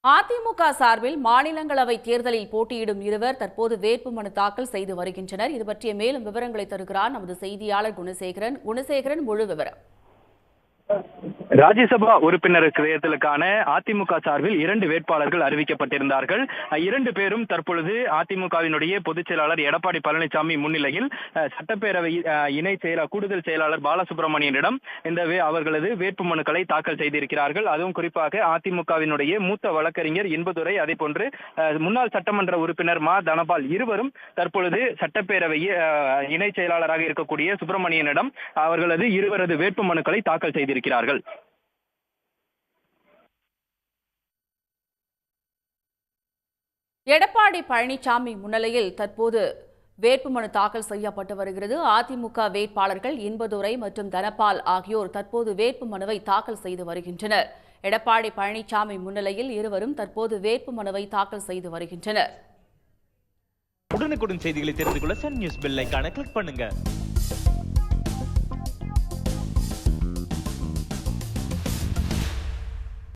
அதிமுக சார்பில் மாநிலங்களவை தேர்தலில் போட்டியிடும் இருவர் தற்போது வேட்புமனு தாக்கல் செய்து வருகின்றனர். இது பற்றிய மேலும் விவரங்களை தருகிறார் நமது செய்தியாளர் குணசேகரன். முழு விவரம். ராஜ்யசபா உறுப்பினர் தேர்தலுக்கான அதிமுக சார்பில் 2 வேட்பாளர்கள் அறிவிக்கப்பட்டிருந்தார்கள். 2 பேரும் தற்பொழுது அதிமுகவினுடைய பொதுச் செயலாளர் எடப்பாடி பழனிசாமி முன்னிலையில் சட்டப்பேரவை இணை கூடுதல் செயலாளர் பாலசுப்ரமணியனிடம் அவர்களது வேட்புமனுக்களை தாக்கல் செய்திருக்கிறார்கள். அதுவும் குறிப்பாக அதிமுகவினுடைய மூத்த வழக்கறிஞர் இன்பதுரை, அதே போன்று முன்னாள் சட்டமன்ற உறுப்பினர் மா தனபால் இருவரும் தற்பொழுது சட்டப்பேரவை இணை செயலாளராக இருக்கக்கூடிய சுப்பிரமணியனிடம் அவர்களது இருவரது வேட்புமனுக்களை தாக்கல் செய்திருக்கிறார்கள். எடப்பாடி பழனிசாமி முன்னிலையில் தற்போது வேட்புமனு தாக்கல் செய்யப்பட்டு வருகிறது. அதிமுக வேட்பாளர்கள் இன்பதுரை மற்றும் தனபால் ஆகியோர் தற்போது வேட்புமனுவை தாக்கல் செய்து வருகின்றனர். எடப்பாடி பழனிசாமி முன்னிலையில் இருவரும் தற்போது வேட்புமனுவை தாக்கல் செய்து வருகின்றனர். உடனுக்குடன் செய்திகளை தெரிந்து கொள்ள சன் நியூஸ் பெல் ஐகானை கிளிக் பண்ணுங்க.